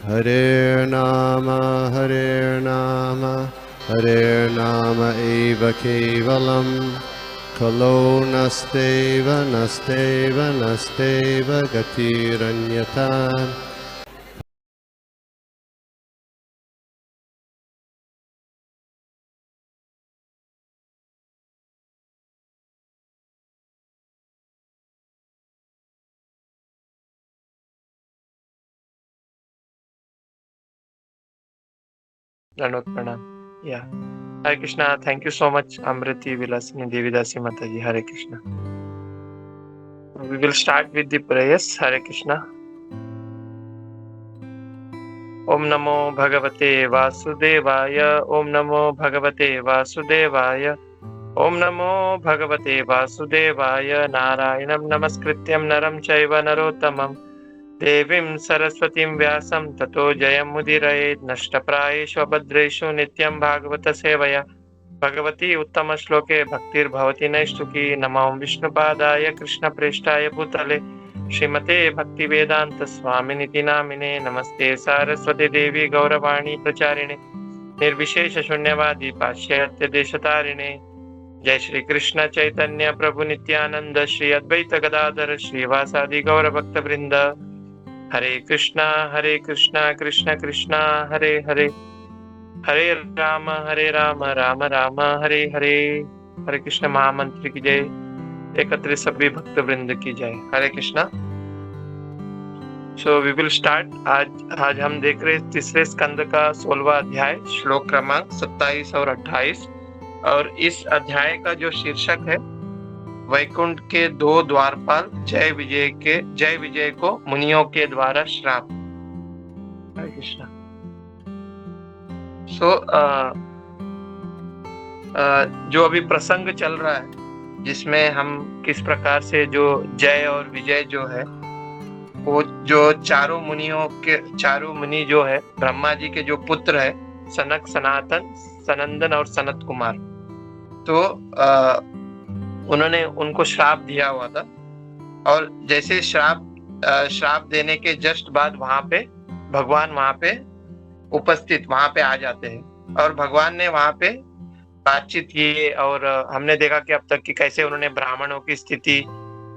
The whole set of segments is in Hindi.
Hare Nama Hare Nama eva kevalam Kalo nasteva nasteva nasteva gatiranyata. Dandavat pranam. Yeah. Hare Krishna. Thank you so much, Amriti Vilasini Devidasi Mataji. Hare Krishna. We will start with the prayers. Hare Krishna. Om Namo Bhagavate Vasudevaya. Om Namo Bhagavate Vasudevaya. Om Namo Bhagavate Vasudevaya. Narayanam Namaskrityam Naram Chaiva Narottamam. Devim Saraswatim Vyasam Tato Jayam Mudirayed. Nashtaprayeshu Abhadreshu Nityam Bhagavata Sevaya. Bhagwati उत्तम श्लोके भक्तिर्भवति नैष्ठुकी नमो विष्णुपादाय कृष्णप्रेष्ठाय भूतले श्रीमते भक्ति वेदांत स्वामिनिति नामिने नमस्ते सारस्वती देवी गौरवाणी प्रचारिणे निर्विशेष शून्यवादी पाश्चात्य देशतारिणे जय श्री कृष्ण चैतन्य प्रभु नित्यानंद श्री अद्वैत गदाधर श्रीवासादि गौर भक्त वृंद हरे कृष्णा कृष्ण कृष्णा हरे हरे हरे राम राम राम हरे हरे। हरे कृष्ण महामंत्र की जय। एकत्रित सभी भक्त वृंद की जय। Hare Krishna. So we will start. आज हम देख रहे तीसरे स्कंद का 16वां अध्याय, श्लोक क्रमांक 27 और 28। और इस अध्याय का जो शीर्षक है, वैकुंठ के दो द्वारपाल जय विजय को मुनियों के द्वारा श्राप। हरे कृष्णा। जो अभी प्रसंग चल रहा है, जिसमें हम किस प्रकार से जो जय और विजय जो है, वो जो चारों मुनि जो है, ब्रह्मा जी के जो पुत्र है, सनक, सनातन, सनंदन और सनत कुमार, तो उन्होंने उनको श्राप दिया हुआ था। और जैसे श्राप देने के जस्ट बाद वहां पे भगवान वहां पे उपस्थित वहां पे आ जाते हैं और भगवान ने वहां पे बातचीत की। और हमने देखा कि अब तक की कैसे उन्होंने ब्राह्मणों की स्थिति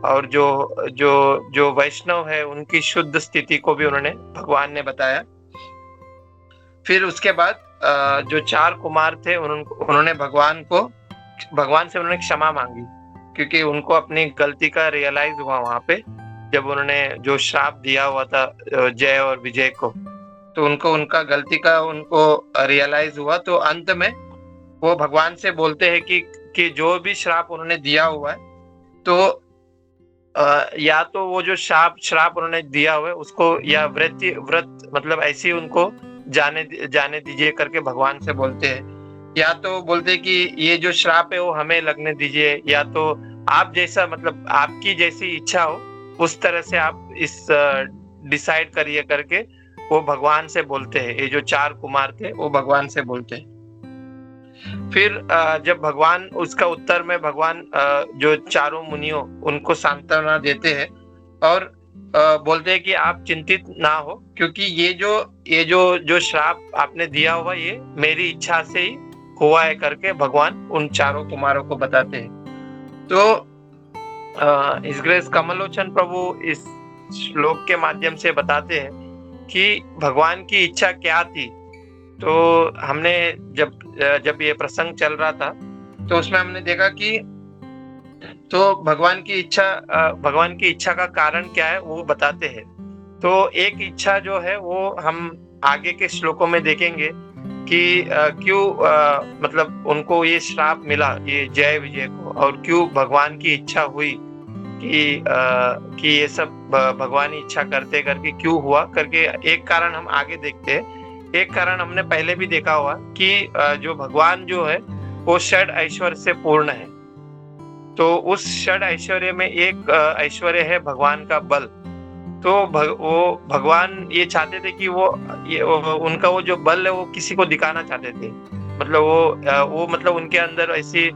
और जो वैष्णव है उनकी शुद्ध स्थिति को भी उन्होंने भगवान ने बताया। फिर उसके बाद जो चार कुमार थे उन्होंने भगवान से उन्होंने क्षमा मांगी, क्योंकि उनको अपनी गलती का रियलाइज हुआ वहां पे, जब उन्होंने जो श्राप दिया हुआ था जय और विजय को, तो उनका गलती का उनको रियलाइज हुआ। तो अंत में वो भगवान से बोलते हैं कि जो भी श्राप उन्होंने दिया हुआ है, तो या तो वो जो श्राप उन्होंने दिया हुआ है उसको, या व्रत मतलब ऐसे उनको जाने दीजिए करके भगवान से बोलते हैं। या तो बोलते कि ये जो श्राप है वो हमें लगने दीजिए, या तो आप जैसा, मतलब आपकी जैसी इच्छा हो उस तरह से आप इस डिसाइड करिए करके वो भगवान से बोलते हैं। ये जो चार कुमार थे वो भगवान से बोलते हैं। फिर जब भगवान, उसका उत्तर में भगवान जो चारों मुनियों उनको सांत्वना देते हैं और बोलते हैं कि आप चिंतित ना हो, क्योंकि ये जो श्राप आपने दिया हुआ ये मेरी इच्छा से ही हुआ है करके भगवान उन चारों कुमारों को बताते हैं। तो इस ग्रेस कमलोचन प्रभु इस श्लोक के माध्यम से बताते हैं कि भगवान की इच्छा क्या थी। तो हमने जब ये प्रसंग चल रहा था तो उसमें हमने देखा कि तो भगवान की इच्छा का कारण क्या है वो बताते हैं। तो एक इच्छा जो है वो हम आगे के श्लोकों में देखेंगे कि क्यों मतलब उनको ये श्राप मिला, ये जय विजय को, और क्यों भगवान की इच्छा हुई कि ये सब भगवान की इच्छा करते करके क्यों हुआ करके एक कारण हम आगे देखते हैं। एक कारण हमने पहले भी देखा हुआ कि जो भगवान जो है वो षड ऐश्वर्य से पूर्ण है। तो उस षड ऐश्वर्य में एक ऐश्वर्य है भगवान का बल। तो वो भगवान ये चाहते थे कि उनका वो जो बल है वो किसी को दिखाना चाहते थे। मतलब वो मतलब उनके अंदर ऐसी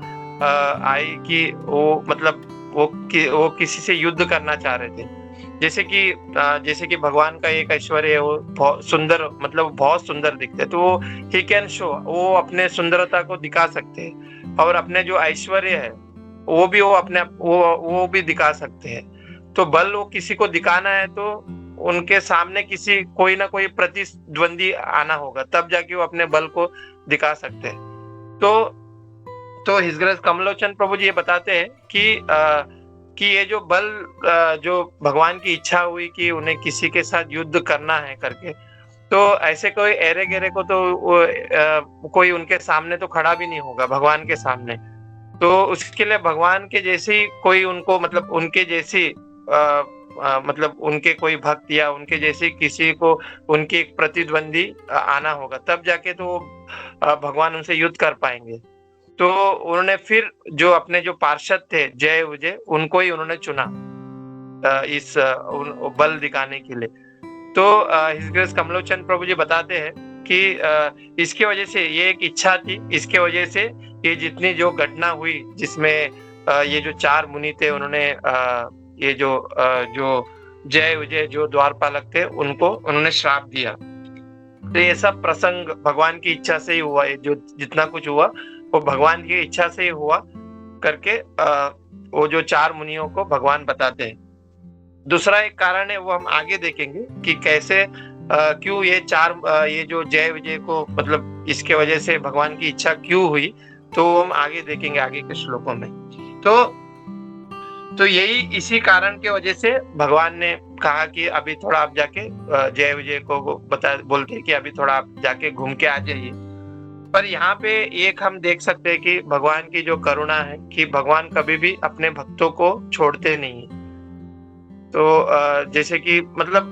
आई कि वो मतलब वो किसी से युद्ध करना चाह रहे थे। जैसे कि भगवान का एक ऐश्वर्य है, वो बहुत सुंदर, मतलब बहुत सुंदर दिखते हैं, तो वो ही कैन शो, वो अपने सुंदरता को दिखा सकते हैं, और अपने जो ऐश्वर्य है वो भी वो अपने वो भी दिखा सकते हैं। तो बल वो किसी को दिखाना है तो उनके सामने किसी कोई ना कोई प्रतिद्वंदी आना होगा, तब जाके वो अपने बल को दिखा सकते हैं। तो हिज ग्रेस कमलोचन प्रभु जी ये बताते हैं कि ये जो बल जो भगवान की इच्छा हुई कि उन्हें किसी के साथ युद्ध करना है करके, तो ऐसे कोई एरे गेरे को तो कोई उनके सामने तो खड़ा भी नहीं होगा भगवान के सामने। तो उसके लिए भगवान के जैसी कोई उनको, मतलब उनके जैसी मतलब उनके कोई भक्त या उनके जैसे किसी को उनकी एक प्रतिद्वंदी आना होगा, तब जाके तो भगवान उनसे युद्ध कर पाएंगे। तो उन्होंने फिर जो अपने जो पार्षद थे जय विजय, उनको ही उन्होंने चुना इस बल दिखाने के लिए। तो हिज ग्रेस कमलोचन प्रभु जी बताते हैं कि इसके वजह से ये एक इच्छा थी, इसके वजह से ये जितनी जो घटना हुई जिसमें ये जो 4 मुनि थे, उन्होंने ये जो जय विजय जो द्वारपालक थे उनको उन्होंने श्राप दिया। तो ये सब प्रसंग भगवान की इच्छा से ही हुआ, ये जो जितना कुछ हुआ वो भगवान की इच्छा से ही हुआ करके वो जो 4 मुनियों को भगवान बताते हैं। दूसरा एक कारण है, वो हम आगे देखेंगे कि कैसे क्यों ये 4 ये जो जय विजय को, मतलब इसके वजह से भगवान की इच्छा क्यों हुई, तो हम आगे देखेंगे आगे के श्लोकों में। तो यही इसी कारण के वजह से भगवान ने कहा कि अभी थोड़ा आप जाके जय विजय को बोलते हैं कि अभी थोड़ा आप जाके घूम के आ जाइए। पर यहाँ पे एक हम देख सकते हैं कि भगवान की जो करुणा है कि भगवान कभी भी अपने भक्तों को छोड़ते नहीं। तो जैसे कि मतलब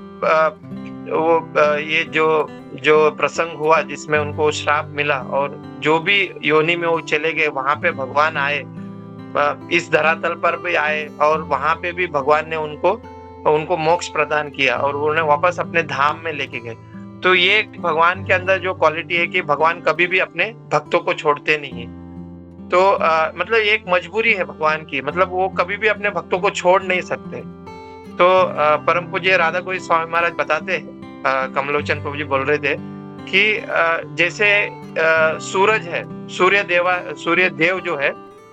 वो ये जो प्रसंग हुआ जिसमें उनको श्राप मिला और जो भी योनि में वो चले गए, वहां पे भगवान आए, इस धरातल पर भी आए और वहां पे भी भगवान ने उनको मोक्ष प्रदान किया और उन्हें वापस अपने धाम में लेके गए। तो ये भगवान के अंदर जो क्वालिटी है कि भगवान कभी भी अपने भक्तों को छोड़ते नहीं है। तो मतलब एक मजबूरी है भगवान की, मतलब वो कभी भी अपने भक्तों को छोड़ नहीं सकते। तो परम पूज्य राधा गोविंद स्वामी महाराज बताते हैं, कमलोचन प्रभु जी बोल रहे थे कि जैसे सूरज है, सूर्य देव जो है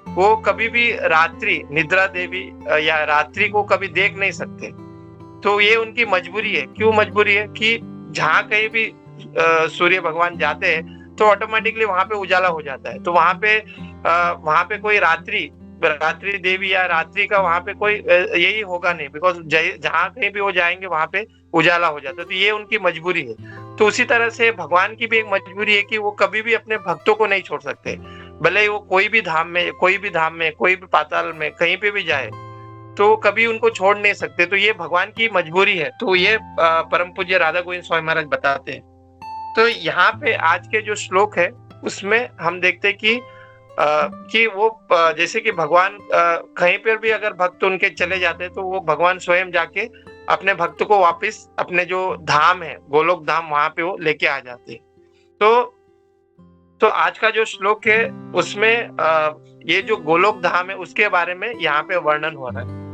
वो कभी भी रात्रि निद्रा देवी या रात्रि को कभी देख नहीं सकते। तो ये उनकी मजबूरी है। क्यों मजबूरी है कि जहाँ कहीं भी सूर्य भगवान जाते हैं तो ऑटोमेटिकली वहां पे उजाला हो जाता है। तो वहां पे कोई रात्रि देवी या रात्रि का वहां पे कोई यही होगा नहीं, बिकॉज जहाँ कहीं भी वो जाएंगे वहां पे उजाला हो जाता है। तो ये उनकी मजबूरी है। तो उसी तरह से भगवान की भी एक मजबूरी है कि वो कभी भी अपने भक्तों को नहीं छोड़ सकते, भले ही वो कोई भी धाम में कोई भी पाताल में कहीं पे भी जाए, तो कभी उनको छोड़ नहीं सकते। तो ये भगवान की मजबूरी है। तो ये परम पूज्य राधा गोविंद स्वामी महाराज बताते हैं। तो यहाँ पे आज के जो श्लोक है उसमें हम देखते हैं कि वो जैसे कि भगवान कहीं पर भी अगर भक्त उनके चले जाते हैं तो वो भगवान स्वयं जाके अपने भक्त को वापस अपने जो धाम है गोलोक धाम वहां पे वो लेके आ जाते हैं। तो आज का जो श्लोक है उसमें ये जो गोलोक धाम है उसके बारे में यहाँ पे वर्णन हो रहा है।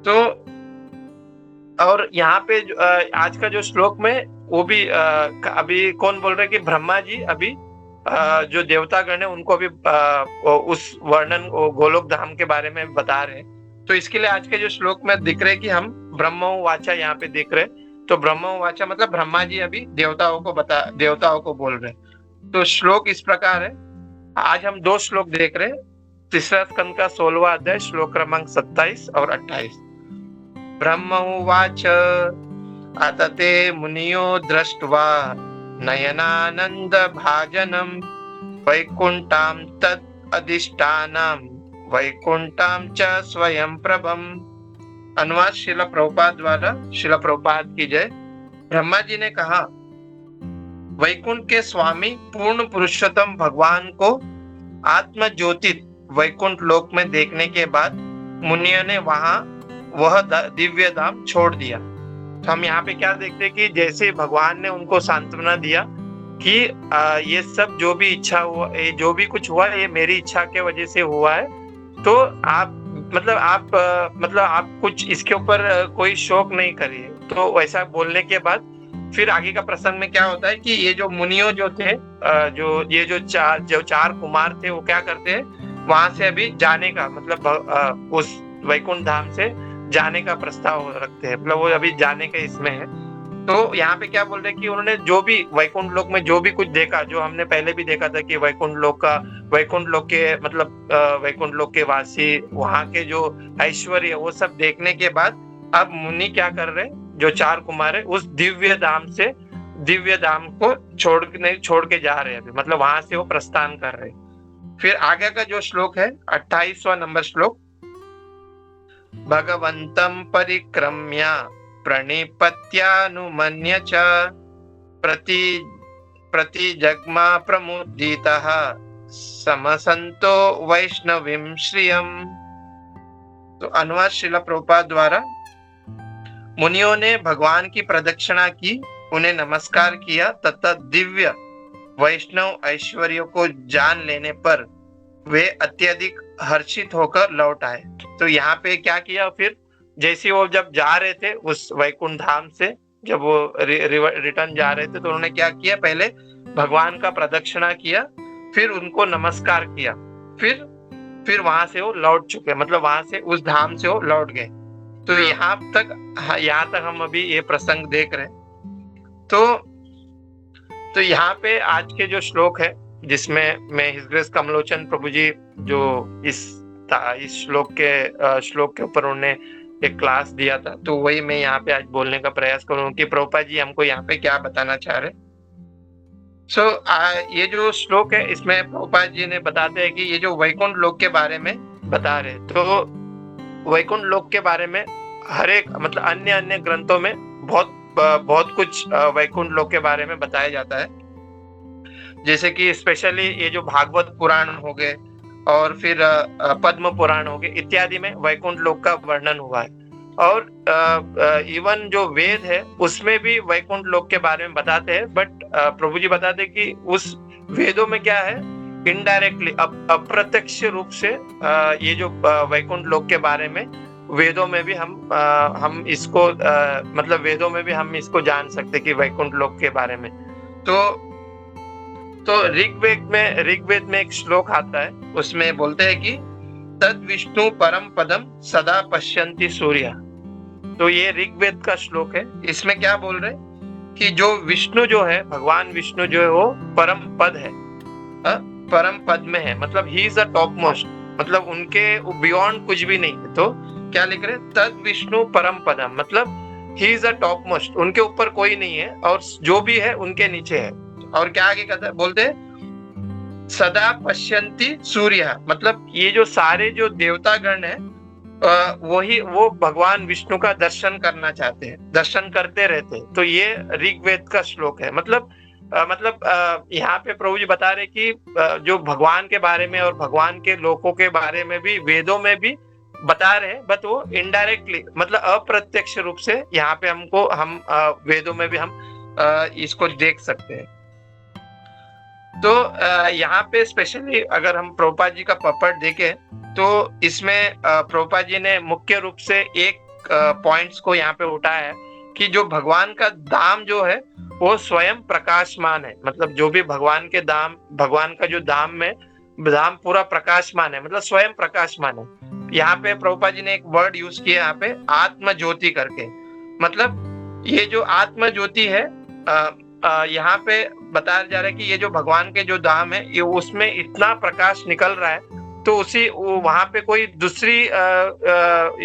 तो और यहाँ पे आज का जो श्लोक में वो भी अभी कौन बोल रहे हैं कि ब्रह्मा जी अभी जो देवतागण है उनको अभी उस वर्णन गोलोक धाम के बारे में बता रहे हैं। तो इसके लिए आज के जो श्लोक में दिख रहे हैं कि हम ब्रह्मो वाचा यहाँ पे देख रहे हैं। तो ब्रह्मो वाचा मतलब ब्रह्मा जी अभी देवताओं को बोल रहे हैं। तो श्लोक इस प्रकार है। आज हम 2 श्लोक देख रहे हैं। तीसरा स्कंद का 16वां अध्याय श्लोक क्रमांक 27 और 28। ब्रह्म उवाच अतते मुनियो दृष्ट्वा नयनानंद भाजनम वैकुंठां तत् अधिष्ठानं वैकुंठां च स्वयं प्रभम। अनुवाद शिला प्रभुपाद द्वारा। शिला प्रभुपाद की जय। ब्रह्मा जी ने कहा, वैकुंठ के स्वामी पूर्ण पुरुषोत्तम भगवान को आत्म ज्योतित वैकुंठ लोक में देखने के बाद मुनियों ने वहां वह दिव्य धाम छोड़ दिया। तो हम यहाँ पे क्या देखते हैं कि जैसे भगवान ने उनको सांत्वना दिया कि ये सब जो भी इच्छा हुआ, जो भी कुछ हुआ ये मेरी इच्छा के वजह से हुआ है, तो आप मतलब आप कुछ इसके ऊपर कोई शोक नहीं करिए। तो वैसा बोलने के बाद फिर आगे का प्रसंग में क्या होता है कि ये जो मुनियों जो थे, जो चार कुमार थे, वो क्या करते हैं, वहां से अभी जाने का मतलब उस वैकुंठ धाम से जाने का प्रस्ताव रखते हैं। मतलब वो अभी जाने के इसमें है। तो यहाँ पे क्या बोल रहे हैं कि उन्होंने जो भी वैकुंठ लोक में जो भी कुछ देखा, जो हमने पहले भी देखा था कि वैकुंठ लोक के मतलब वैकुंठ लोक के वासी, वहां के जो ऐश्वर्य, वो सब देखने के बाद अब मुनि क्या कर रहे हैं, जो चार कुमार है, उस दिव्य धाम को छोड़ के जा रहे हैं अभी, मतलब वहां से वो प्रस्थान कर रहे हैं। फिर आगे का जो श्लोक है 28वां नंबर श्लोक, भगवंतं परिक्रम्य प्रणिपत्यानुमन्य च प्रतिजग्मा प्रमुदितः समसंतो वैष्णवीं श्रियम्। तो अनुवाद श्रील प्रभुपाद द्वारा, मुनियों ने भगवान की प्रदक्षिणा की, उन्हें नमस्कार किया तथा दिव्य वैष्णव ऐश्वर्य को जान लेने पर वे अत्यधिक हर्षित होकर लौट आए। तो यहाँ पे क्या किया, फिर जैसे वो जब जा रहे थे उस वैकुंठ धाम से, जब वो रिटर्न जा रहे थे, तो उन्होंने क्या किया, पहले भगवान का प्रदक्षिणा किया, फिर उनको नमस्कार किया, फिर वहां से वो लौट चुके, मतलब वहां से उस धाम से वो लौट गए। तो यहाँ तक हम अभी ये प्रसंग देख रहे हैं। तो यहाँ पे आज के जो श्लोक है, जिसमें मैं हिज ग्रेस कमलोचन प्रभु जी जो इस श्लोक के ऊपर उन्होंने एक क्लास दिया था, तो वही मैं यहाँ पे आज बोलने का प्रयास करूँ कि प्रभुपाद जी हमको यहाँ पे क्या बताना चाह रहे। ये जो श्लोक है, इसमें प्रभुपाद जी ने बताते हैं कि ये जो वैकुंठ लोक के बारे में बता रहे, तो वैकुंठ लोक के बारे में हर एक मतलब अन्य ग्रंथों में बहुत कुछ वैकुंठ लोक के बारे में बताया जाता है। जैसे कि स्पेशली ये जो भागवत पुराण हो गए और फिर पद्म पुराण हो गए, इत्यादि में वैकुंठ लोक का वर्णन हुआ है। और इवन जो वेद है उसमें भी वैकुंठ लोक के बारे में बताते हैं, बट प्रभु जी बताते हैं कि उस वेदों में क्या है, इनडायरेक्टली अप्रत्यक्ष रूप से ये जो वैकुंठ लोक के बारे में वेदों में भी हम इसको मतलब वेदों में भी हम इसको जान सकते कि वैकुंठ लोक के बारे में। तो ऋग्वेद में एक श्लोक आता है, उसमें बोलते हैं कि तद विष्णु परम पदम सदा पश्यन्ति सूर्य। तो ये ऋग्वेद का श्लोक है। इसमें क्या बोल रहे कि जो विष्णु जो है, भगवान विष्णु जो है वो परम पद है, परम पद में है, मतलब he is a top most, मतलब उनके बियॉन्ड कुछ भी नहीं है। तो क्या लिख रहे, तद विष्णु परम पदम, मतलब he is a top most, उनके ऊपर कोई नहीं है और जो भी है उनके नीचे है। और क्या आगे कहता है, बोलते हैं सदा पश्यन्ति सूर्य, मतलब ये जो सारे जो देवतागण है वो भगवान विष्णु का दर्शन करना चाहते हैं, दर्शन करते रहते हैं। तो ये ऋग्वेद का श्लोक है। मतलब यहाँ पे प्रभु जी बता रहे कि जो भगवान के बारे में और भगवान के लोकों के बारे में भी वेदों में भी बता रहे हैं, बट वो इनडायरेक्टली मतलब अप्रत्यक्ष रूप से यहाँ पे हम वेदों में भी हम इसको देख सकते हैं। तो यहाँ पे स्पेशली अगर हम प्रभुपाद जी का पपट देखें, तो इसमें प्रभुपाद जी ने मुख्य रूप से एक पॉइंट्स को यहाँ पे उठाया है कि जो भगवान का धाम जो है वो स्वयं प्रकाशमान है। मतलब जो भी भगवान का जो धाम पूरा प्रकाशमान है, मतलब स्वयं प्रकाशमान है। यहाँ पे प्रभुपाद जी ने एक वर्ड यूज किया यहाँ पे, आत्म ज्योति करके। मतलब ये जो आत्म ज्योति है, यहाँ पे बताया जा रहा है कि ये जो भगवान के जो धाम है, ये उसमें इतना प्रकाश निकल रहा है, तो वहां पे कोई दूसरी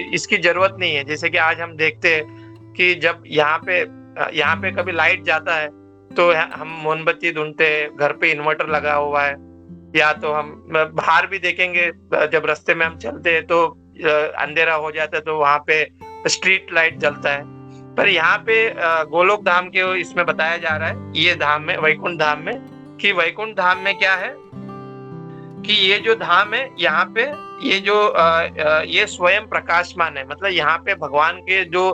इसकी जरूरत नहीं है। जैसे कि आज हम देखते हैं कि जब यहाँ पे कभी लाइट जाता है तो हम मोमबत्ती ढूंढते हैं, घर पे इन्वर्टर लगा हुआ है, या तो हम बाहर भी देखेंगे जब रास्ते में हम चलते हैं तो अंधेरा हो जाता है तो वहां पे स्ट्रीट लाइट जलता है। पर यहाँ पे गोलोक धाम के इसमें बताया जा रहा है, ये धाम में, वैकुंठ धाम में, कि वैकुंठ धाम में क्या है कि ये जो धाम है यहाँ पे ये स्वयं प्रकाशमान है। मतलब यहाँ पे भगवान के जो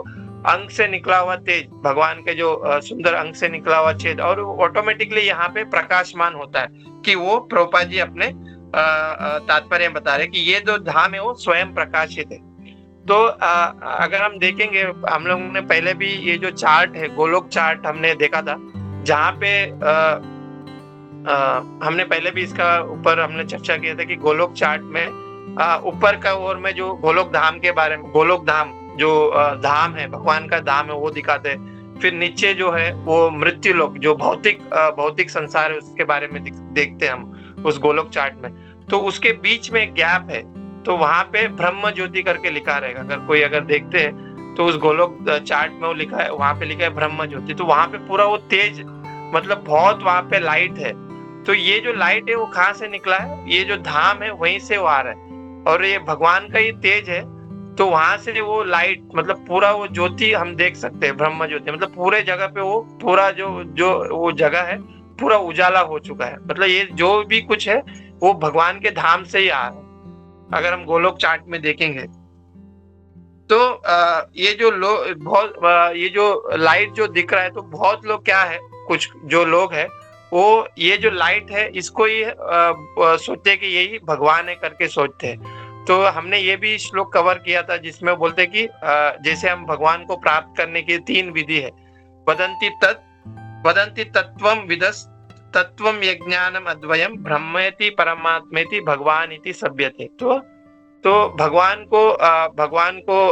अंग से निकला हुआ तेज, भगवान के जो सुंदर अंग से निकला हुआ छेद, और ऑटोमेटिकली यहाँ पे प्रकाशमान होता है कि वो प्रभुपाद जी अपने तात्पर्य बता रहे कि ये जो धाम है वो स्वयं प्रकाशित है। तो अगर हम देखेंगे, हम लोगों ने पहले भी ये जो चार्ट है, गोलोक चार्ट हमने देखा था, जहाँ पे हमने पहले भी इसका ऊपर हमने चर्चा किया था कि गोलोक चार्ट में ऊपर का ओर में जो गोलोक धाम के बारे में, गोलोक धाम जो धाम है, भगवान का धाम है, वो दिखाते हैं। फिर नीचे जो है वो मृत्यु लोक, जो भौतिक संसार है, उसके बारे में देखते हैं हम उस गोलोक चार्ट में। तो उसके बीच में एक गैप है, तो वहां पे ब्रह्म ज्योति करके लिखा रहेगा। अगर कोई अगर देखते हैं तो उस गोलोक चार्ट में वो लिखा है, वहां पे लिखा है ब्रह्म ज्योति। तो वहां पे पूरा वो तेज, मतलब बहुत वहां पे लाइट है। तो ये जो लाइट है वो कहाँ से निकला है? ये जो धाम है वहीं से वो आ रहा है, और ये भगवान का ही तेज है। तो वहां से वो लाइट, मतलब पूरा वो ज्योति हम देख सकते हैं, ब्रह्म ज्योति, मतलब पूरे जगह पे वो पूरा जो जो वो जगह है पूरा उजाला हो चुका है। मतलब ये जो भी कुछ है वो भगवान के धाम से ही आ रहा है, अगर हम गोलोक चार्ट में देखेंगे। तो ये जो ये जो लाइट जो दिख रहा है, तो बहुत लोग क्या है, कुछ जो लोग है वो ये जो लाइट है इसको ही सोचते कि यही भगवान है करके सोचते हैं। तो हमने ये भी श्लोक कवर किया था जिसमें बोलते कि जैसे हम भगवान को प्राप्त करने की 3 विधि है। वदन्ति तत्त्वं विदस् तत्त्वं यज्ञानम अद्वयम ब्रह्मेति परमात्मेति भगवान इति सभ्यते। तो भगवान को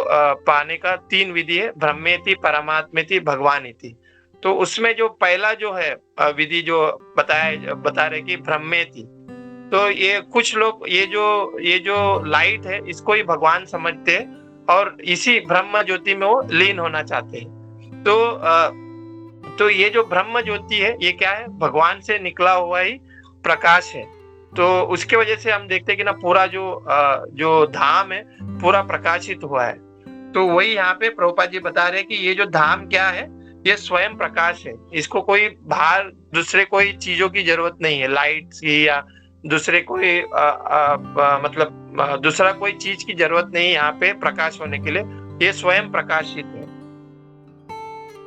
पाने का 3 विधि है, ब्रह्मेति परमात्मेति भगवान इति। तो उसमें जो पहला जो है विधि जो बता रहे कि ब्रह्मेति, तो ये कुछ लोग ये जो लाइट है इसको ही भगवान समझते हैं और इसी ब्रह्म ज्योति में वो लीन होना चाहते हैं। तो ये जो ब्रह्म ज्योति है ये क्या है? भगवान से निकला हुआ ही प्रकाश है। तो उसके वजह से हम देखते हैं कि ना पूरा जो धाम है पूरा प्रकाशित हुआ है। तो वही यहाँ पे प्रभुपाद जी बता रहे हैं कि ये जो धाम क्या है, ये स्वयं प्रकाश है। इसको कोई बाहर दूसरे कोई चीजों की जरूरत नहीं है, लाइट्स की या दूसरे कोई मतलब दूसरा कोई चीज की जरूरत नहीं है यहाँ पे प्रकाश होने के लिए। ये स्वयं प्रकाशित है।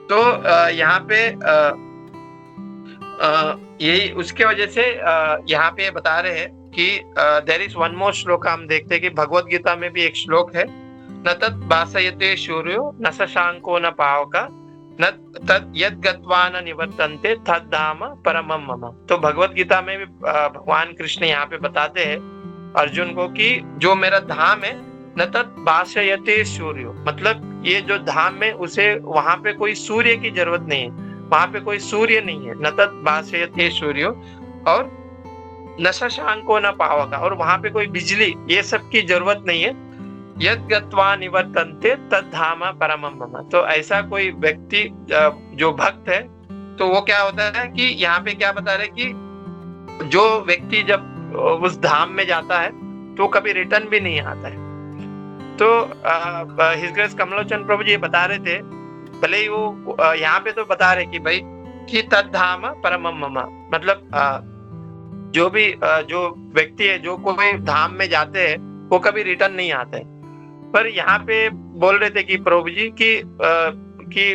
तो यहाँ पे यही उसके वजह से यहाँ पे बता रहे हैं कि देयर इज वन मोर श्लोक। हम देखते हैं कि भगवत गीता में भी एक श्लोक है, न तत् भासयते सूर्यो न शशांको न पावका न तत् यद् गत्वा न निवर्तन्ते तद् धाम परमं मम। तो भगवत गीता में भी भगवान कृष्ण यहाँ पे बताते हैं अर्जुन को कि जो मेरा धाम है, न तत् भासयते सूर्यो, मतलब ये जो धाम है उसे वहां पे कोई सूर्य की जरूरत नहीं है, वहां पे कोई सूर्य नहीं है। न तत् भासयते सूर्यो और न शशांको न पावका, और वहां पे कोई बिजली ये सब की जरूरत नहीं है। यद् गत्वा निवर्तन्ते तद् धाम परमं मम। तो ऐसा कोई व्यक्ति जो भक्त है, तो वो क्या होता है कि यहाँ पे क्या बता रहे कि जो व्यक्ति जब उस धाम में जाता है तो कभी रिटर्न भी नहीं आता है। तो हिज ग्रेस कमलोचन प्रभु जी बता रहे थे, भले ही वो यहाँ पे तो बता रहे कि भाई कि तद् धाम परमं मम, मतलब जो भी जो व्यक्ति है, जो कोई धाम में जाते हैं वो कभी रिटर्न नहीं आते हैं। पर यहाँ पे बोल रहे थे कि प्रभु जी कि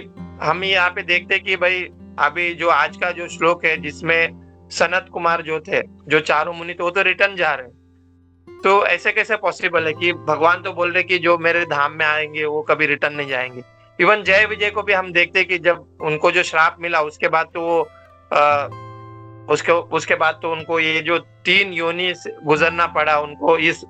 हम यहाँ पे देखते कि भाई अभी जो आज का जो श्लोक है जिसमें सनत कुमार जो थे, जो चारों मुनि, तो वो तो रिटर्न जा रहे हैं। तो ऐसे कैसे पॉसिबल है कि भगवान तो बोल रहे कि जो मेरे धाम में आएंगे वो कभी रिटर्न नहीं जाएंगे। इवन जय विजय को भी हम देखते कि जब उनको जो श्राप मिला उसके बाद तो वो उसके बाद तो उनको ये जो 3 योनि गुजरना पड़ा, उनको इस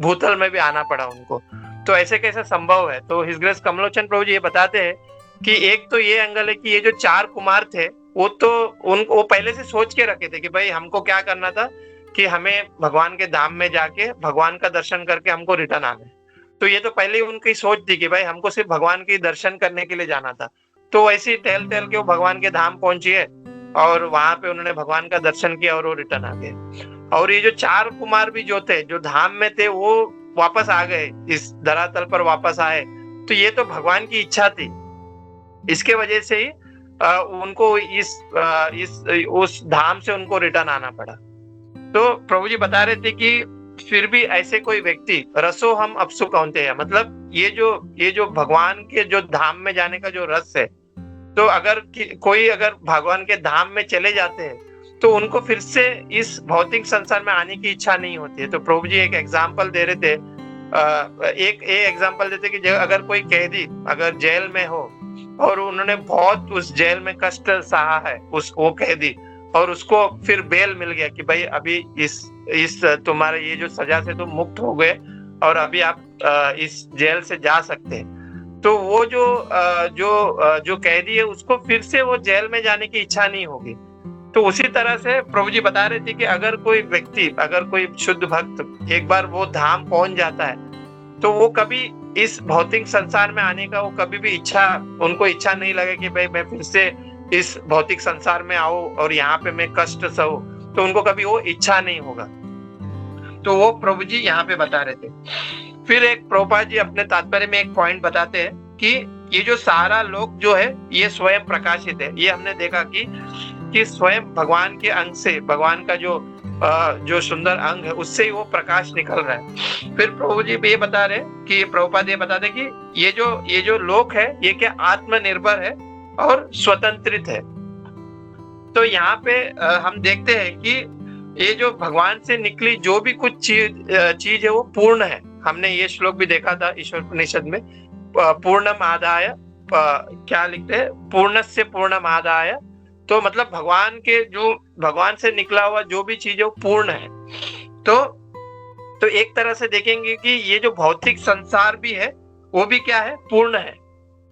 भूतल में भी आना पड़ा उनको। तो ऐसे कैसे संभव है? तो हिज ग्रेस कमलोचन प्रभु जी ये बताते हैं कि एक तो ये एंगल है कि ये जो 4 कुमार थे वो पहले से सोच के रखे थे कि भाई हमको क्या करना था कि हमें भगवान के धाम में जाके भगवान का दर्शन करके हमको रिटर्न आना है। तो ये तो पहले ही उनकी सोच थी कि भाई हमको सिर्फ भगवान के दर्शन करने के लिए जाना था। तो वैसे ही टहल के वो भगवान के धाम पहुंचे और वहां पे उन्होंने भगवान का दर्शन किया और वो रिटर्न आ गए। और ये जो 4 कुमार भी जो थे, जो धाम में थे, वो वापस आ गए, इस धरातल पर वापस आए। तो ये तो भगवान की इच्छा थी, इसके वजह से ही उनको उस धाम से उनको रिटर्न आना पड़ा। तो प्रभु जी बता रहे थे कि फिर भी ऐसे कोई व्यक्ति रसो हम अपसु कौनते हैं, मतलब ये जो भगवान के जो धाम में जाने का जो रस है, तो अगर कोई अगर भगवान के धाम में चले जाते हैं तो उनको फिर से इस भौतिक संसार में आने की इच्छा नहीं होती है। तो प्रभु जी एक एग्जाम्पल दे रहे थे, एक एग्जाम्पल देते कि अगर कोई कैदी अगर जेल में हो और उन्होंने बहुत उस जेल में कष्ट सहा है वो कैदी, और उसको फिर बेल मिल गया कि भाई अभी इस तुम्हारे ये जो सजा से तुम मुक्त हो गए और अभी आप इस जेल से जा सकते हैं, तो वो जो कैदी है उसको फिर से वो जेल में जाने की इच्छा नहीं होगी। तो उसी तरह से प्रभु जी बता रहे थे कि अगर कोई व्यक्ति, अगर कोई शुद्ध भक्त एक बार वो धाम पहुंच जाता है तो वो कभी इस भौतिक संसार में आने का वो कभी भी उनको इच्छा नहीं लगे कि भाई मैं फिर से इस भौतिक संसार में आऊं और यहाँ पे मैं कष्ट सहूं, तो उनको कभी वो इच्छा नहीं होगा। तो वो प्रभु जी यहाँ पे बता रहे थे। फिर एक प्रभुपाद जी अपने तात्पर्य में एक पॉइंट बताते हैं कि ये जो सारा लोक जो है ये स्वयं प्रकाशित है। ये हमने देखा कि स्वयं भगवान के अंग से, भगवान का जो सुंदर अंग है उससे ही वो प्रकाश निकल रहा है। फिर प्रभु जी ये बता रहे कि प्रभुपाद ये बताते कि ये जो लोक है ये क्या आत्मनिर्भर है और स्वतंत्रित है। तो यहाँ पे हम देखते हैं कि ये जो भगवान से निकली जो भी कुछ चीज है वो पूर्ण है। हमने ये श्लोक भी देखा था ईश्वर उपनिषद में, पूर्णमादाय, क्या लिखते हैं, पूर्णस्य पूर्णमादाय। तो मतलब भगवान से निकला हुआ जो भी चीज है वो पूर्ण है। तो एक तरह से देखेंगे कि ये जो भौतिक संसार भी है वो भी क्या है, पूर्ण है,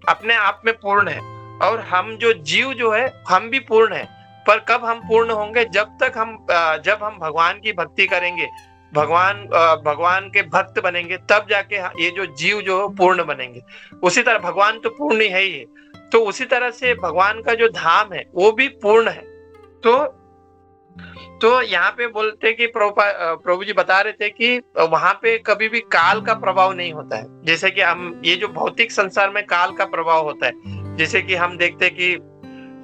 अपने आप में पूर्ण है। और हम जो जीव जो है हम भी पूर्ण है। पर कब हम पूर्ण होंगे, जब हम भगवान की भक्ति करेंगे, भगवान के भक्त बनेंगे, तब जाके ये जो जीव जो पूर्ण बनेंगे। उसी तरह भगवान तो पूर्ण ही है ही, तो उसी तरह से भगवान का जो धाम है वो भी पूर्ण है। तो यहाँ पे बोलते कि प्रभु जी बता रहे थे कि वहां पे कभी भी काल का प्रभाव नहीं होता है। जैसे कि हम ये जो भौतिक संसार में काल का प्रभाव होता है, जैसे कि हम देखते हैं कि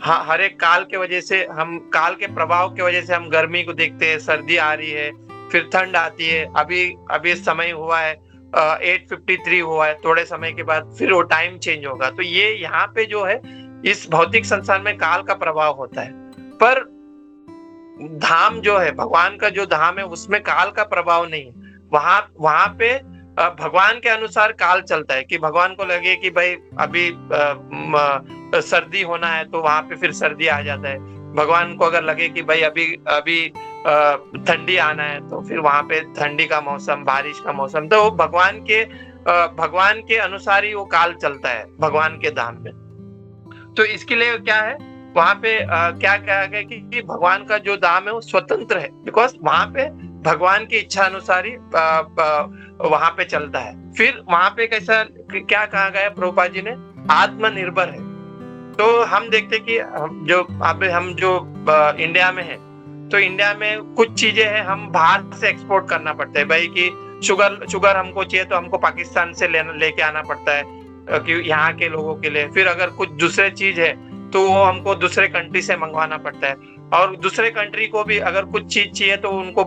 हर एक काल के वजह से, हम काल के प्रभाव के वजह से हम गर्मी को देखते हैं, सर्दी आ रही है, फिर ठंड आती है। अभी समय हुआ है 8:53 हुआ है, थोड़े समय के बाद फिर वो टाइम चेंज होगा। तो ये यहाँ पे जो है इस भौतिक संसार में काल का प्रभाव होता है। पर धाम जो है, भगवान का जो धाम है उसमें काल का प्रभाव नहीं है। वहां पे भगवान के अनुसार काल चलता है कि भगवान को लगे कि भाई अभी सर्दी होना है तो वहां पे फिर सर्दी आ जाता है। भगवान को अगर लगे कि भाई अभी ठंडी आना है तो फिर वहां पे ठंडी का मौसम, बारिश का मौसम, तो भगवान के अनुसार ही वो काल चलता है भगवान के धाम में। तो इसके लिए क्या है, वहां पे क्या कहा गया कि भगवान का जो धाम है वो स्वतंत्र है, बिकॉज वहां पे भगवान की इच्छा अनुसार ही वहां पे चलता है। फिर वहां पे कैसा क्या कहा गया प्रभुपाद जी ने, आत्मनिर्भर है। तो हम देखते कि हम जो इंडिया में है, तो इंडिया में कुछ चीजें हैं हम बाहर से एक्सपोर्ट करना पड़ता है भाई, कि शुगर हमको चाहिए तो हमको पाकिस्तान से लेके आना पड़ता है कि यहाँ के लोगों के लिए। फिर अगर कुछ दूसरे चीज है तो वो हमको दूसरे कंट्री से मंगवाना पड़ता है, और दूसरे कंट्री को भी अगर कुछ चीज चाहिए तो उनको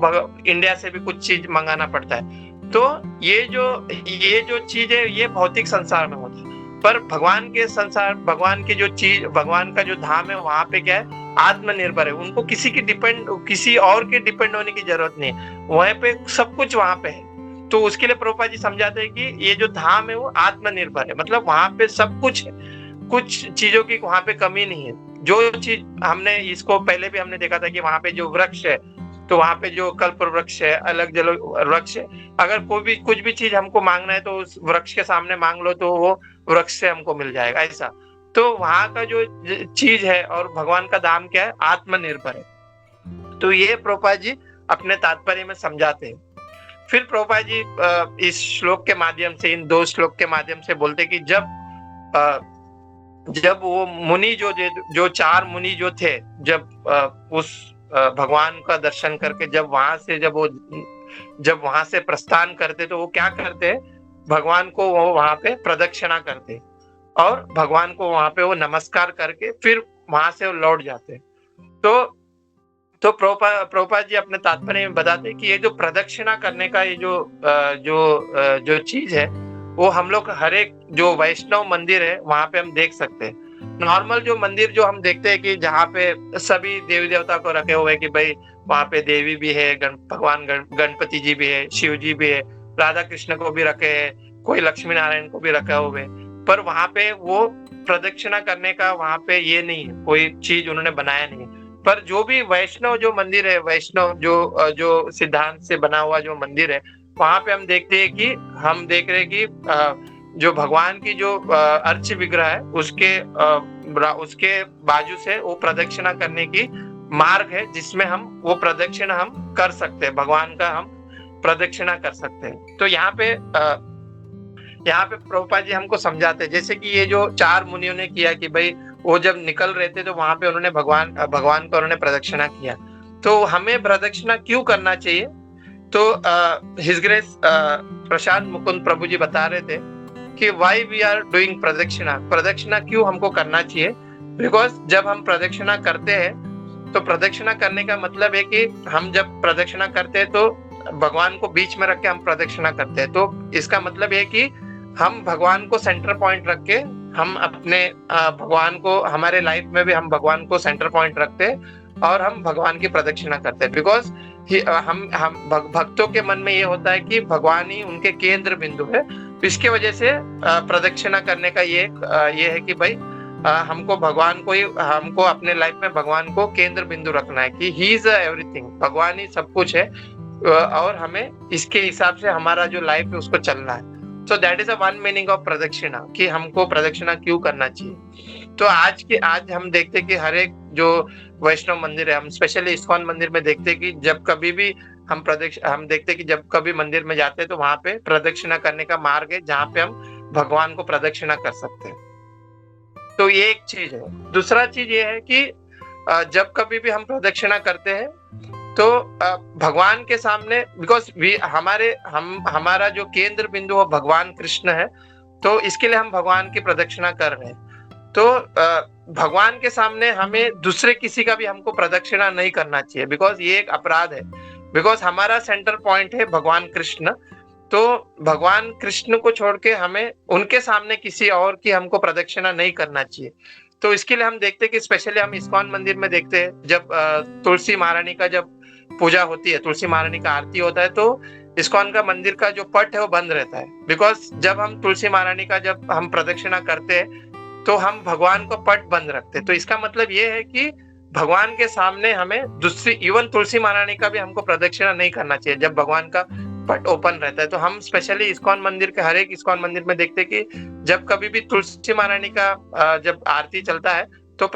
इंडिया से भी कुछ चीज मंगाना पड़ता है। तो ये जो चीज है ये भौतिक संसार में होता है। पर भगवान के संसार, भगवान की जो चीज, भगवान का जो धाम है वहां पे क्या है, आत्मनिर्भर है। उनको किसी और के डिपेंड होने की जरूरत नहीं है, वहीं पे सब कुछ वहां पे है। तो उसके लिए प्रभुपाद जी समझाते हैं कि ये जो धाम है वो आत्मनिर्भर है, मतलब वहां पे सब कुछ है, कुछ चीजों की वहां पे कमी नहीं है। जो चीज हमने इसको पहले भी हमने देखा था कि वहां पे जो वृक्ष है, तो वहां पे जो कल्प वृक्ष है, अलग जल वृक्ष है, अगर कुछ भी चीज हमको मांगना है तो उस वृक्ष के सामने मांग लो तो वो वृक्ष से हमको मिल जाएगा, ऐसा। तो वहां का जो चीज है और भगवान का धाम क्या है, आत्मनिर्भर है। तो ये प्रभुपाद जी अपने तात्पर्य में समझाते हैं। फिर प्रभुपाद जी इस श्लोक के माध्यम से, इन 2 श्लोक के माध्यम से बोलते कि जब वो मुनि जो 4 मुनि जो थे, जब उस भगवान का दर्शन करके जब वहां से प्रस्थान करते तो वो क्या करते, भगवान को वो वहां पे प्रदक्षिणा करते और भगवान को वहां पे वो नमस्कार करके फिर वहां से वो लौट जाते। तो प्रभुपाद जी अपने तात्पर्य में बताते कि ये जो प्रदक्षिणा करने का ये जो चीज है वो हम लोग हर एक जो वैष्णव मंदिर है वहां पे हम देख सकते हैं। नॉर्मल जो मंदिर जो हम देखते हैं कि जहाँ पे सभी देवी देवता को रखे हुए कि भाई वहाँ पे देवी भी है, भगवान गणपति जी भी है, शिव जी भी है, राधा कृष्ण को भी रखे है, कोई लक्ष्मी नारायण को भी रखा हुआ है, पर वहाँ पे वो प्रदक्षिणा करने का वहाँ पे ये नहीं है, कोई चीज उन्होंने बनाया नहीं है। पर जो भी वैष्णव जो मंदिर है, वैष्णव जो सिद्धांत से बना हुआ जो मंदिर है, वहाँ पे हम देखते हैं कि हम देख रहे हैं कि जो भगवान की जो अर्च विग्रह है उसके बाजू से वो प्रदक्षिणा करने की मार्ग है, जिसमें हम वो प्रदक्षिणा हम कर सकते हैं, भगवान का हम प्रदक्षिणा कर सकते हैं। तो यहाँ पे प्रभुपाद जी हमको समझाते हैं, जैसे कि ये जो 4 मुनियों ने किया कि भाई वो जब निकल रहे थे तो वहां पे उन्होंने भगवान को उन्होंने प्रदक्षिणा किया। तो हमें प्रदक्षिणा क्यों करना चाहिए? तो हिज ग्रेस प्रशांत मुकुंद प्रभु जी बता रहे थे कि वाई वी आर डूइंग प्रदक्षिणा क्यों हमको करना चाहिए? बिकॉज जब हम प्रदक्षिणा करते हैं तो प्रदक्षिणा करने का मतलब है कि हम जब प्रदक्षिणा करते हैं तो भगवान को बीच में रख के हम प्रदक्षिणा करते हैं। तो इसका मतलब है कि हम भगवान को सेंटर पॉइंट रख के हम अपने भगवान को, हमारे लाइफ में भी हम भगवान को सेंटर पॉइंट रखते हैं और हम भगवान की प्रदक्षिणा करते हैं। बिकॉज हम भक्तों के मन में ये होता है कि भगवान ही उनके केंद्र बिंदु है। इसके वजह से प्रदक्षिणा करने का ये है कि भाई हमको भगवान को ही, हमको अपने लाइफ में भगवान को केंद्र बिंदु रखना है कि ही इज एवरीथिंग, भगवान ही सब कुछ है और हमें इसके हिसाब से हमारा जो लाइफ है उसको चलना है। So that is a one meaning of प्रदक्षिणा, कि हमको प्रदक्षिणा क्यों करना चाहिए। तो आज हम देखते हैं कि हर एक जो वैष्णव मंदिर है, हम स्पेशली इस्कॉन मंदिर में देखते हैं कि जब कभी भी हम देखते हैं कि जब कभी मंदिर में जाते हैं तो वहां पे प्रदक्षिणा करने का मार्ग है जहाँ पे हम भगवान को प्रदक्षिणा कर सकते हैं। तो ये एक चीज है। दूसरा चीज ये है कि जब कभी भी हम प्रदक्षिणा करते हैं तो भगवान के सामने, बिकॉज हमारा जो केंद्र बिंदु वो भगवान कृष्ण है, तो इसके लिए हम भगवान की प्रदक्षिणा कर रहे हैं। तो भगवान के सामने हमें दूसरे किसी का भी हमको प्रदक्षिणा नहीं करना चाहिए, बिकॉज ये एक अपराध है। बिकॉज हमारा सेंटर पॉइंट है भगवान कृष्ण, तो भगवान कृष्ण को छोड़ के हमें उनके सामने किसी और की हमको प्रदक्षिणा नहीं करना चाहिए। तो इसके लिए हम देखते हैं कि स्पेशली हम इस्कॉन मंदिर में देखते हैं, जब तुलसी महारानी का जब पूजा होती है, तुलसी महारानी का आरती होता है, तो इस्कॉन का मंदिर का जो पट है वो बंद रहता है। बिकॉज जब हम तुलसी महारानी का जब हम प्रदक्षिणा करते हैं तो हम भगवान को पट बंद रखते हैं। तो इसका मतलब ये है कि भगवान के सामने हमें दूसरी, इवन तुलसी महारानी का भी हमको प्रदक्षिणा नहीं करना चाहिए जब भगवान का पट ओपन रहता है। तो हम स्पेशली इस्कॉन मंदिर के हर एक इस्कॉन मंदिर में देखते हैं कि जब कभी भी तुलसी महारानी का जब आरती चलता है तो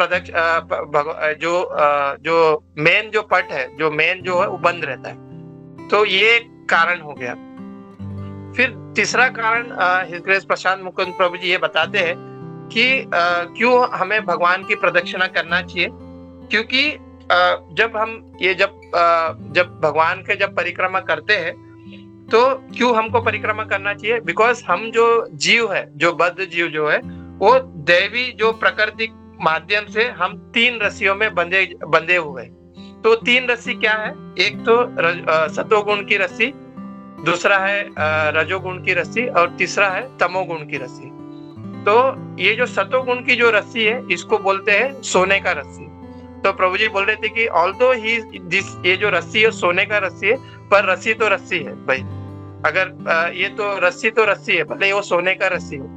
जो मेन जो पट है, जो मेन जो है वो बंद रहता है। तो ये कारण हो गया। फिर तीसरा कारण हिज ग्रेस प्रशांत मुकुंद प्रभु जी ये बताते हैं कि क्यों हमें भगवान की प्रदक्षिणा करना चाहिए। क्योंकि जब भगवान के जब परिक्रमा करते हैं तो क्यों हमको परिक्रमा करना चाहिए? बिकॉज हम जो जीव है, जो बद्ध जीव जो है, वो दैवी जो प्रकृति माध्यम से हम 3 रस्सियों में बंधे हुए। तो 3 रस्सी क्या है? एक तो सतोगुण की रस्सी, दूसरा है रजोगुण की रस्सी और तीसरा है तमोगुण की रस्सी। तो ये जो सतोगुण की जो रस्सी है इसको बोलते हैं सोने का रस्सी। तो प्रभु जी बोल रहे थे कि ऑल्दो ये जो रस्सी है सोने का रस्सी है, पर रस्सी तो रस्सी है भाई। अगर ये तो रस्सी है, भले वो सोने का रस्सी हो।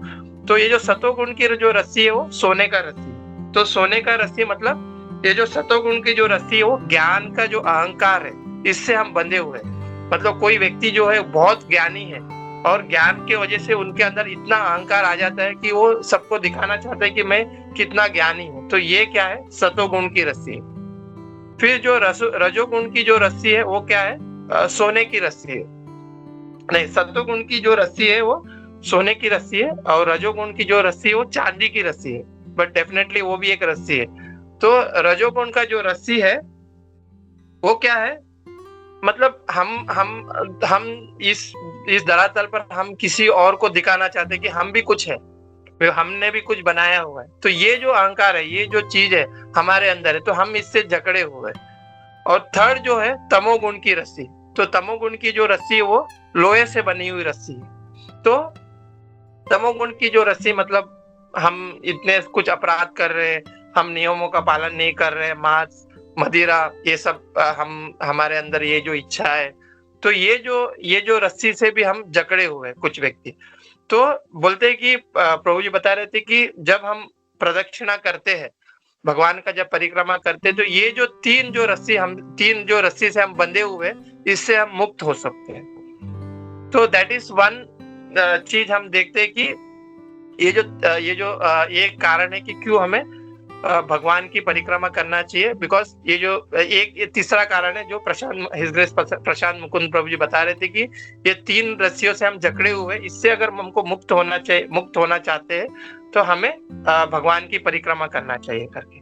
तो ये जो सतोगुण की जो रस्सी है वो सोने का रस्सी है। तो सोने का रस्सी मतलब ये जो सतोगुण की जो रस्सी है वो ज्ञान का जो अहंकार है, इससे हम बंधे हुए हैं। मतलब कोई व्यक्ति जो है बहुत ज्ञानी है और ज्ञान के वजह से उनके अंदर इतना अहंकार आ जाता है कि वो सबको दिखाना चाहता है कि मैं कितना ज्ञानी हूँ। तो ये क्या है? सतोगुण की रस्सी है। फिर जो रजोगुण की जो रस्सी है वो क्या है? सोने की रस्सी है। नहीं, सतोगुण की जो रस्सी है वो सोने की रस्सी है और रजोगुण की जो रस्सी है वो चांदी की रस्सी है, बट डेफिनेटली वो भी एक रस्सी है। तो रजोगुण का जो रस्सी है वो क्या है? मतलब हम इस धरातल पर हम किसी और को दिखाना चाहते हैं कि हम भी कुछ है, हमने भी कुछ बनाया हुआ है। तो ये जो अहंकार है, ये जो चीज है हमारे अंदर है, तो हम इससे जकड़े हुए। और थर्ड जो है तमोगुण की रस्सी। तो तमोगुण की जो रस्सी है वो लोहे से बनी हुई रस्सी है। तो तमोगुण की जो रस्सी मतलब हम इतने कुछ अपराध कर रहे हैं, हम नियमों का पालन नहीं कर रहे हैं, मांस मदिरा ये सब हमारे अंदर ये जो इच्छा है, तो ये जो रस्सी से भी हम जकड़े हुए हैं कुछ व्यक्ति। तो बोलते हैं कि प्रभु जी बता रहे थे कि जब हम प्रदक्षिणा करते हैं, भगवान का जब परिक्रमा करते हैं, तो ये जो तीन जो रस्सी से हम बंधे हुए हैं, इससे हम मुक्त हो सकते हैं। तो दैट इज वन चीज हम देखते हैं कि ये जो एक कारण है कि क्यों हमें भगवान की परिक्रमा करना चाहिए, बिकॉज ये तीसरा कारण है जो हिज ग्रेस प्रशांत मुकुंद प्रभु जी बता रहे थे कि ये तीन रस्सियों से हम जकड़े हुए, इससे अगर हमको मुक्त होना चाहते हैं तो हमें भगवान की परिक्रमा करना चाहिए करके।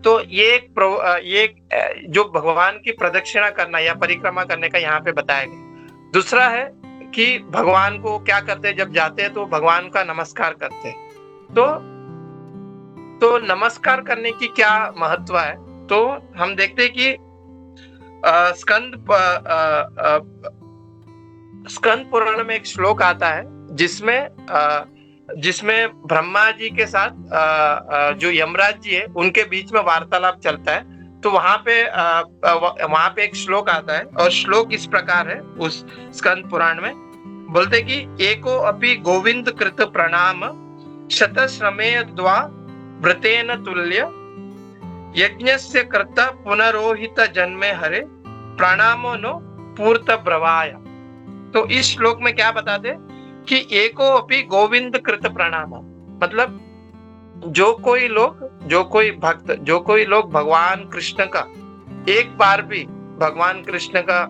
तो ये जो भगवान की प्रदक्षिणा करना या परिक्रमा करने का यहाँ पे बताया गया। दूसरा है कि भगवान को क्या करते हैं, जब जाते हैं तो भगवान का नमस्कार करते हैं। तो नमस्कार करने की क्या महत्व है, तो हम देखते हैं कि स्कंद पुराण में एक श्लोक आता है जिसमें ब्रह्मा जी के साथ जो यमराज जी है उनके बीच में वार्तालाप चलता है। तो वहां पे एक श्लोक आता है और श्लोक इस प्रकार है उस स्कंद पुराण में, बोलते कि एको अपि गोविंद कृत प्रणाम शतश्रमेय द्वा व्रतेन तुल्य यज्ञस्य कर्ता पुनरोहित जन्मे हरे प्रणामो नो पूर्त ब्रवाय। तो इस श्लोक में क्या बताते कि एको अपि गोविंद कृत प्रणाम, मतलब जो कोई भक्त, जो कोई लोग भगवान कृष्ण का एक बार भी भगवान कृष्ण का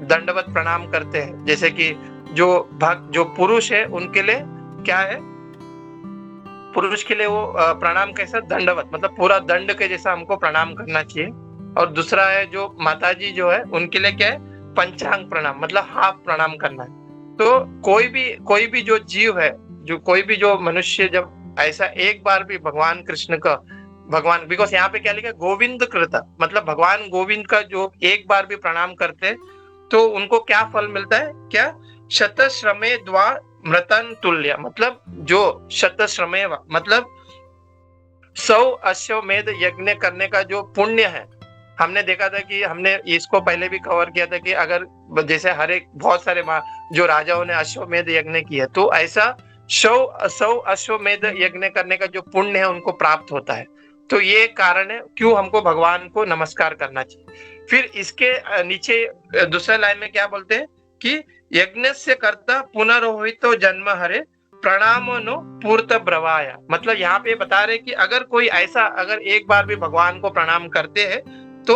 दंडवत प्रणाम करते हैं, जैसे कि जो पुरुष है उनके लिए क्या है, पुरुष के लिए वो प्रणाम कैसा, दंडवत, मतलब पूरा दंड के जैसा हमको प्रणाम करना चाहिए। और दूसरा है जो माताजी जो है उनके लिए क्या है, पंचांग प्रणाम, मतलब हाफ प्रणाम करना है। तो कोई भी जो जीव है, कोई भी जो मनुष्य जब ऐसा एक बार भी भगवान कृष्ण का बिकॉज यहाँ पे क्या लिखा है, गोविंद कृत, मतलब भगवान गोविंद का जो एक बार भी प्रणाम करते हैं तो उनको क्या फल मिलता है, क्या शतश्रमे द्वा मृतन तुल्य, मतलब जो शतश्रमे मतलब 100 अश्वमेध यज्ञ करने का जो पुण्य है। हमने देखा था कि हमने इसको पहले भी कवर किया था कि अगर जैसे हर एक बहुत सारे जो राजाओं ने अश्वमेध यज्ञ किया, तो ऐसा 100 अश्वमेध यज्ञ करने का जो पुण्य है उनको प्राप्त होता है। तो ये कारण है क्यों हमको भगवान को नमस्कार करना चाहिए। फिर इसके नीचे दूसरे लाइन में क्या बोलते हैं कि यज्ञस्य कर्ता पुनरोहितो जन्म हरे प्रणामो नो पूर्त ब्रवाया, मतलब यहाँ पे बता रहे कि अगर एक बार भी भगवान को प्रणाम करते हैं तो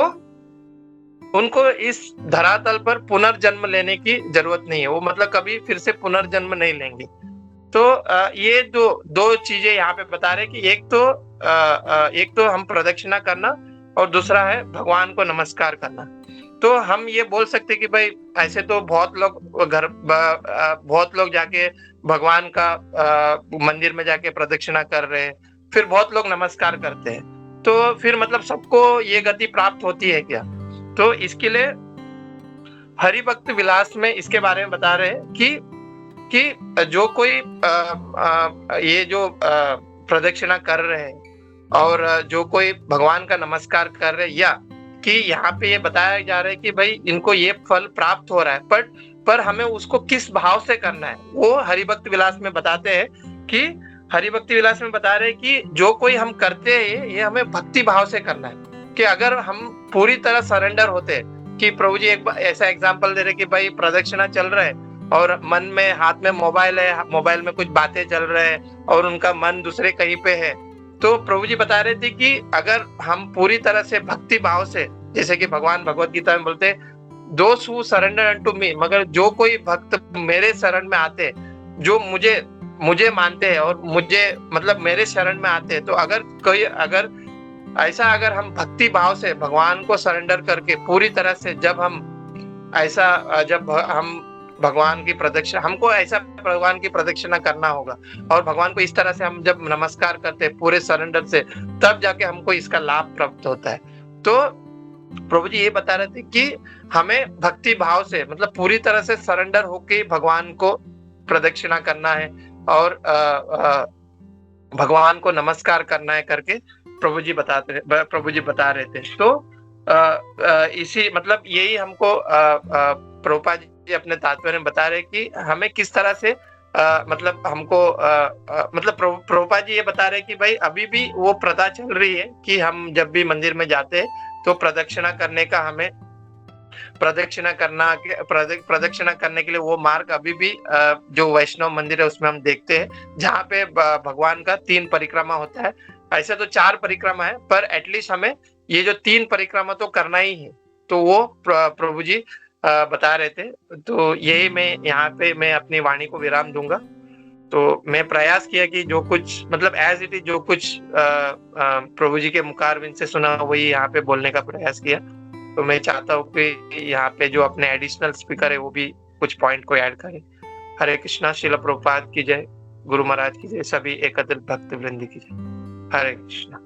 उनको इस धरातल पर पुनर्जन्म लेने की जरूरत नहीं है, वो मतलब कभी फिर से पुनर्जन्म नहीं लेंगे। तो ये दो चीजें यहाँ पे बता रहे कि एक तो हम प्रदक्षिणा करना और दूसरा है भगवान को नमस्कार करना। तो हम ये बोल सकते कि भाई ऐसे तो बहुत लोग जाके भगवान का मंदिर में जाके प्रदक्षिणा कर रहे हैं, फिर बहुत लोग नमस्कार करते हैं, तो फिर मतलब सबको ये गति प्राप्त होती है क्या। तो इसके लिए हरि भक्त विलास में इसके बारे में बता रहे हैं कि जो कोई ये जो प्रदक्षिणा कर रहे हैं और जो कोई भगवान का नमस्कार कर रहे हैं, या कि यहाँ पे ये बताया जा रहा है कि भाई इनको ये फल प्राप्त हो रहा है, पर हमें उसको किस भाव से करना है, वो हरिभक्त विलास में बताते हैं कि हरिभक्ति विलास में बता रहे हैं कि जो कोई हम करते हैं ये हमें भक्ति भाव से करना है। कि अगर हम पूरी तरह सरेंडर होते हैं कि प्रभु जी एक ऐसा एग्जाम्पल दे रहे कि भाई प्रदक्षिणा चल रहा है और मन में हाथ में मोबाइल है, मोबाइल में कुछ बातें चल रहे हैं और उनका मन दूसरे कहीं पे है, तो प्रभु जी बता रहे थे कि अगर हम पूरी तरह से भक्ति भाव से, जैसे कि भगवान भगवत गीता में बोलते दोस हु सरेंडर अनटू मी, मगर जो कोई भक्त मेरे शरण में आते, जो मुझे मानते हैं और मुझे मतलब मेरे शरण में आते हैं, तो अगर हम भक्ति भाव से भगवान को सरेंडर करके पूरी तरह से जब हम भगवान की प्रदक्षिणा, हमको ऐसा भगवान की प्रदक्षिणा करना होगा और भगवान को इस तरह से हम जब नमस्कार करते हैं पूरे सरेंडर से, तब जाके हमको इसका लाभ प्राप्त होता है। तो प्रभु जी ये बता रहे थे कि हमें भक्ति भाव से मतलब पूरी तरह से सरेंडर होके भगवान को प्रदक्षिणा करना है, और भगवान को नमस्कार करना है करके प्रभु जी बता रहे थे। तो इसी मतलब यही हमको प्रभुपाद जी अपने तात्पर्य में बता रहे कि हमें किस तरह से मतलब हमको मतलब प्रभुपाद जी ये बता रहे कि भाई अभी भी वो प्रथा चल रही है कि हम जब भी मंदिर में जाते हैं तो प्रदक्षिणा करने का हमें प्रदक्षिणा करने के लिए वो मार्ग अभी भी जो वैष्णव मंदिर है उसमें हम देखते हैं, जहाँ पे भगवान का 3 परिक्रमा होता है। ऐसे तो 4 परिक्रमा है, पर एटलीस्ट हमें ये जो 3 परिक्रमा तो करना ही है। तो वो प्रभु जी बता रहे थे। तो यही मैं यहाँ पे मैं अपनी वाणी को विराम दूंगा। तो मैं प्रयास किया कि जो कुछ मतलब एज इट इज जो कुछ प्रभु जी के मुखारविंद से सुना वही यहाँ पे बोलने का प्रयास किया। तो मैं चाहता हूँ कि यहाँ पे जो अपने एडिशनल स्पीकर है वो भी कुछ पॉइंट को ऐड करें। हरे कृष्णा। श्रील प्रभुपाद की जय। गुरु महाराज की जय। सभी एकत्रित भक्त वृंद की जय। हरे कृष्णा।